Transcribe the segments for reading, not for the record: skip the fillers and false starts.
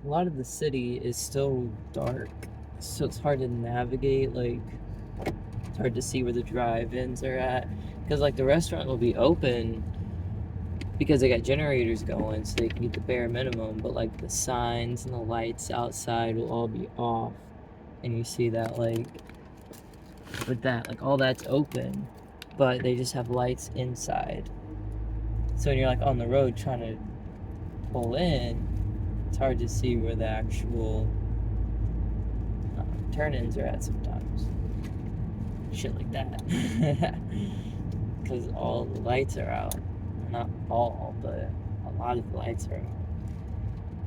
a lot of the city is still dark, so it's hard to navigate. Like, it's hard to see where the drive-ins are at, because like the restaurant will be open because they got generators going, so they can get the bare minimum. But like the signs and the lights outside will all be off, and you see that like with that, like all that's open, but they just have lights inside. So when you're like on the road trying to pull in, it's hard to see where the actual turn-ins are at sometimes. Shit like that. Because all the lights are out. Not all, but a lot of the lights are out.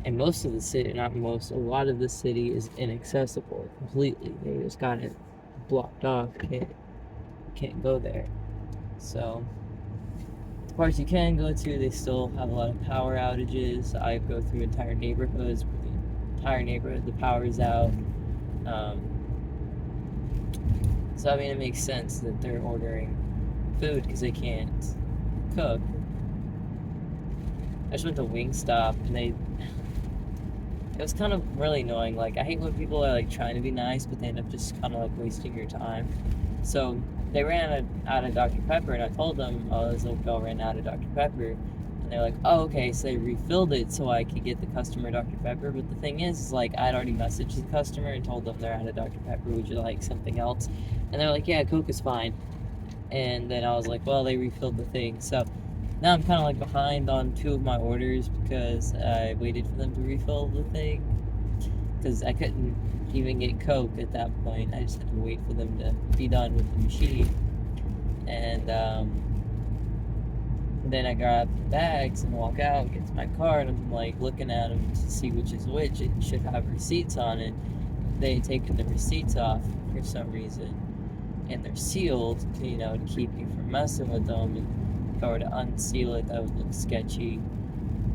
And most of the city, not most, a lot of the city is inaccessible completely. They just got it blocked off. Can't go there. So the parts you can go to, they still have a lot of power outages. I go through entire neighborhoods where the entire neighborhood, the power's out. So I mean, it makes sense that they're ordering food because they can't cook. I just went to Wingstop and it was kind of really annoying. Like, I hate when people are like trying to be nice, but they end up just kind of like wasting your time. So they ran out of Dr. Pepper, and I told them, oh, this little girl ran out of Dr. Pepper. And they're like, oh, okay, so they refilled it so I could get the customer Dr. Pepper. But the thing is like, I'd already messaged the customer and told them they're out of Dr. Pepper. Would you like something else? And they're like, yeah, Coke is fine. And then I was like, well, they refilled the thing. So now I'm kind of like behind on two of my orders because I waited for them to refill the thing. Because I couldn't even get Coke at that point. I just had to wait for them to be done with the machine. And then I grab the bags and walk out, get to my car, and I'm like looking at them to see which is which. It should have receipts on it. They had taken the receipts off for some reason. And they're sealed, to keep you from messing with them. And if I were to unseal it, that would look sketchy.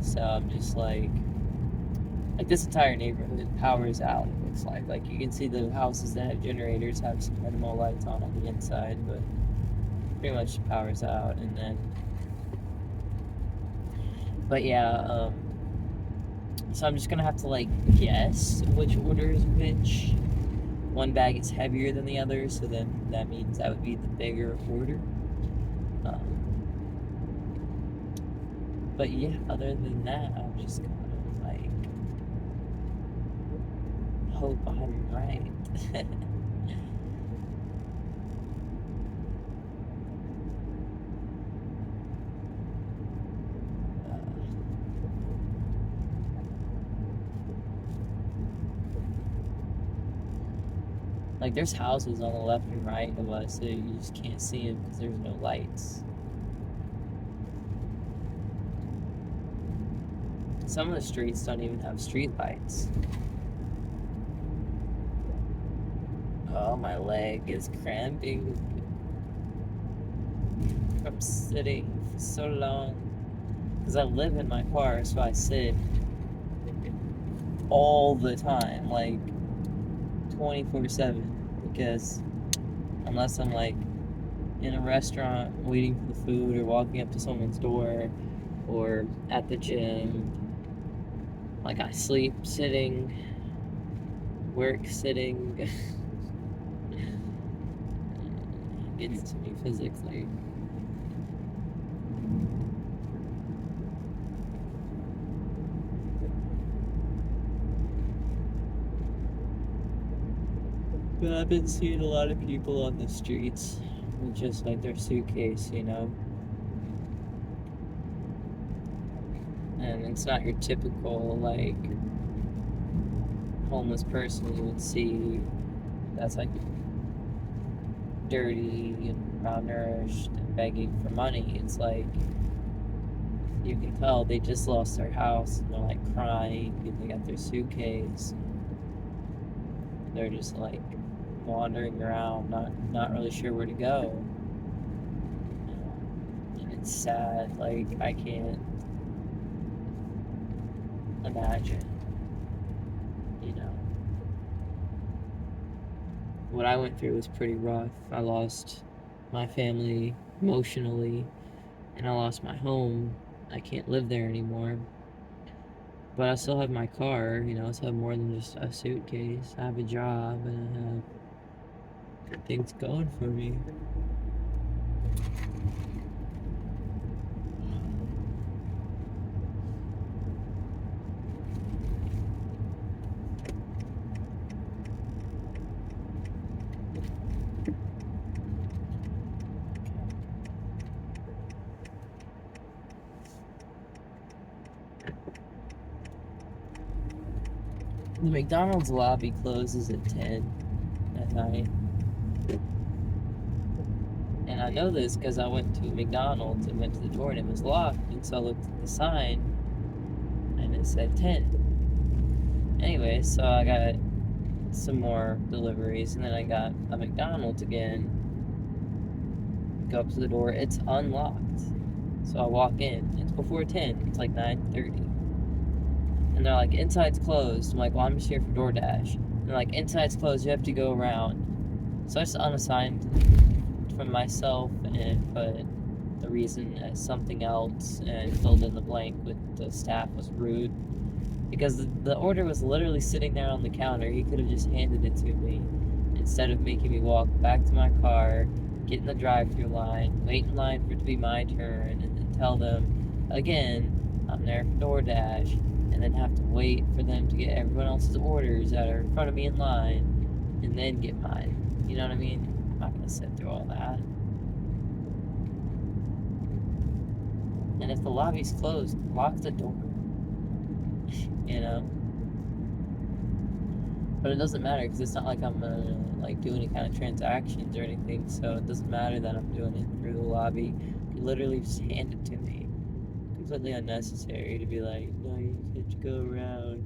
So I'm just like this entire neighborhood powers out. It looks like you can see the houses that have generators have some minimal lights on the inside, but pretty much powers out. And then, but yeah, so I'm just gonna have to like guess which order is which. One bag is heavier than the other, so then that means that would be the bigger order. But yeah, other than that, I'm just kind of like hope I'm right. Like there's houses on the left and right of us that you just can't see them because there's no lights. Some of the streets don't even have street lights. Oh, my leg is cramping from sitting for so long. Because I live in my car, so I sit all the time, like 24/7. Because unless I'm like in a restaurant waiting for the food or walking up to someone's door or at the gym, like I sleep sitting, work sitting. Gets to me physically. But I've been seeing a lot of people on the streets with just like their suitcase, and it's not your typical like homeless person you would see that's like dirty and malnourished and begging for money. It's like you can tell they just lost their house and they're like crying and they got their suitcase. They're just like wandering around, not really sure where to go. And it's sad. Like I can't imagine, you know. What I went through was pretty rough. I lost my family emotionally, and I lost my home. I can't live there anymore. But I still have my car, you know, I still have more than just a suitcase. I have a job and I have good things going for me. The McDonald's lobby closes at 10 at night. And I know this because I went to McDonald's and went to the door and it was locked. And so I looked at the sign and it said 10. Anyway, so I got some more deliveries and then I got a McDonald's again. Go up to the door, it's unlocked. So I walk in. It's before 10. It's like 9:30. And they're like, inside's closed. I'm like, well, I'm just here for DoorDash. And they're like, inside's closed, you have to go around. So I just unassigned from myself and put the reason as something else and filled in the blank with the staff was rude. Because the order was literally sitting there on the counter. He could have just handed it to me instead of making me walk back to my car, get in the drive-thru line, wait in line for it to be my turn, and then tell them, again, I'm there for DoorDash, and then have to wait for them to get everyone else's orders that are in front of me in line, and then get mine. You know what I mean? I'm not gonna sit through all that. And if the lobby's closed, lock the door. You know? But it doesn't matter because it's not like I'm gonna like do any kind of transactions or anything, so it doesn't matter that I'm doing it through the lobby. You literally just hand it to me. Completely unnecessary to be like, no, you have to go around.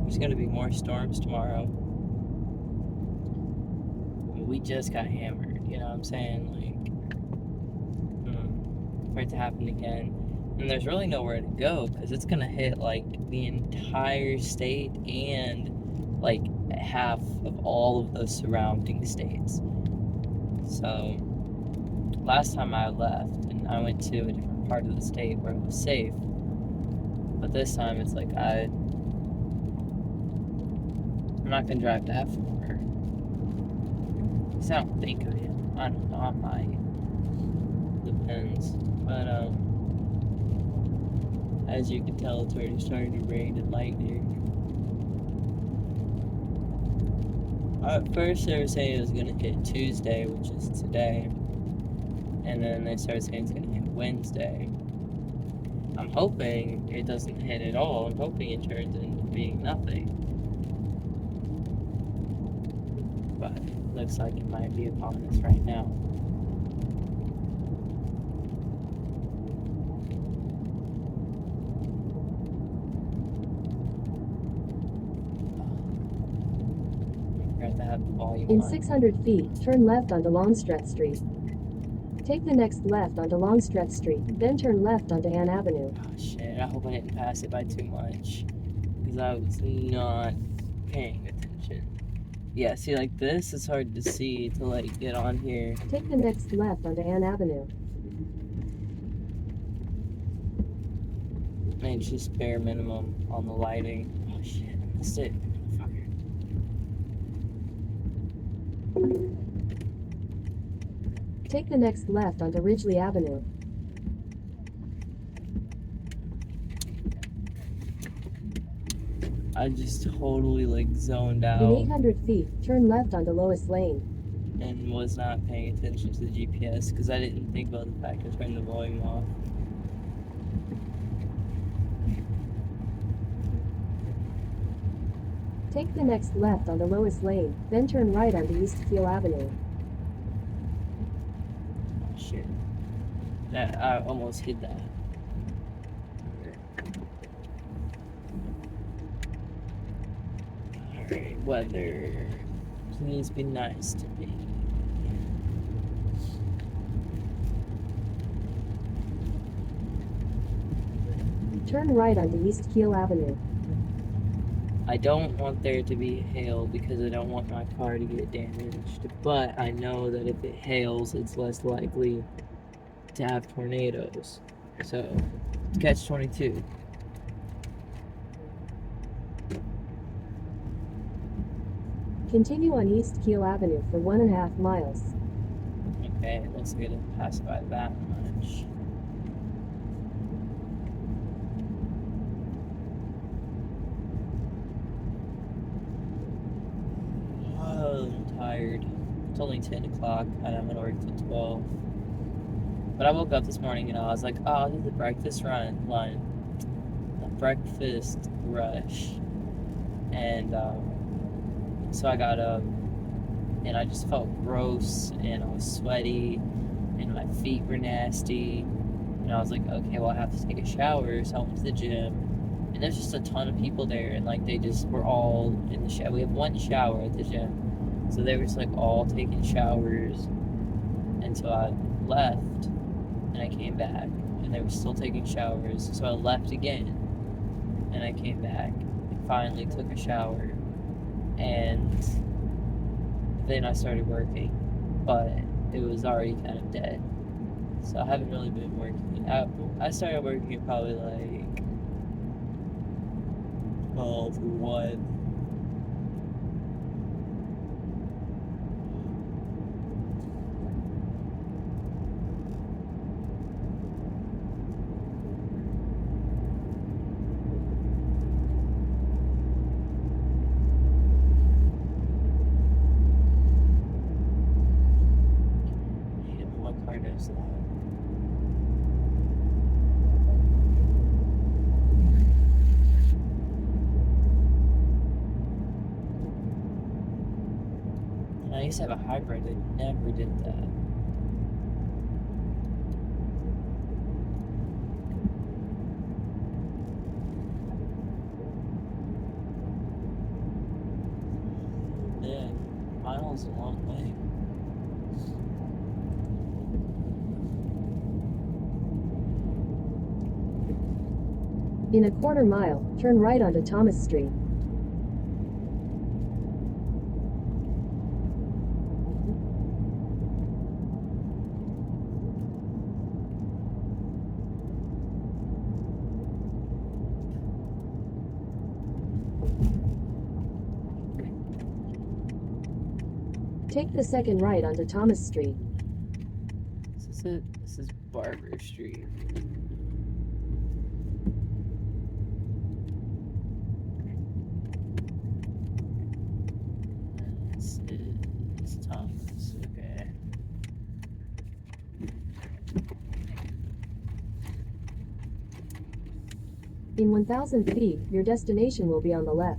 There's gonna be more storms tomorrow. We just got hammered, you know what I'm saying? Like, for it to happen again. And there's really nowhere to go because it's gonna hit like the entire state and like half of all of the surrounding states. So, last time I left and I went to a different part of the state where it was safe. But this time it's like I'm not gonna drive that far. Cause I don't think I am. I don't know, I might. Depends. But as you can tell, it's already starting to rain and lightning. At first they were saying it was gonna hit Tuesday, which is today. And then they started saying it's gonna hit Wednesday. I'm hoping it doesn't hit at all. I'm hoping it turns into being nothing. but looks like it might be upon us right now. Forgot to have the volume In on. 600 feet, turn left onto Longstreth Street. Take the next left onto Longstreth Street, then turn left onto Ann Avenue. Oh shit, I hope I didn't pass it by too much. Because I was not paying attention. Yeah, see, like this is hard to see to like get on here. Take the next left onto Ann Avenue. And it's just bare minimum on the lighting. Oh shit, I missed it. Fucker. Take the next left onto Ridgely Avenue. I just totally like zoned out. In 800 feet, turn left onto Lois Lane. And was not paying attention to the GPS because I didn't think about the fact of turning the volume off. Take the next left onto Lois Lane, then turn right onto East Keel Avenue. Oh shit. That I almost hit that. Alright, weather. Please be nice to me. Turn right onto East Keel Avenue. I don't want there to be hail because I don't want my car to get damaged. But I know that if it hails, it's less likely to have tornadoes. So, catch 22. Continue on East Keel Avenue for 1.5 miles. Okay, it looks like it didn't pass by that much. Oh, I'm tired. It's only 10 o'clock and I'm gonna work till 12. But I woke up this morning and I was like, oh, I'll do the breakfast line. The breakfast rush. And so I got up and I just felt gross and I was sweaty and my feet were nasty. And I was like, okay, well, I have to take a shower. So I went to the gym. And there's just a ton of people there. And like they just were all in the shower. We have one shower at the gym. So they were just like all taking showers. And so I left and I came back. And they were still taking showers. So I left again. And I came back. And finally took a shower. And then I started working, but it was already kind of dead. So I haven't really been working. I started working at probably like 12 or 1. I used to have a hybrid that never did that. Yeah, miles a long way. In a 1/4 mile, turn right onto Thomas Street. Take the second right onto Thomas Street. This is it. This is Barber Street. This is Thomas. Okay. In 1,000 feet, your destination will be on the left.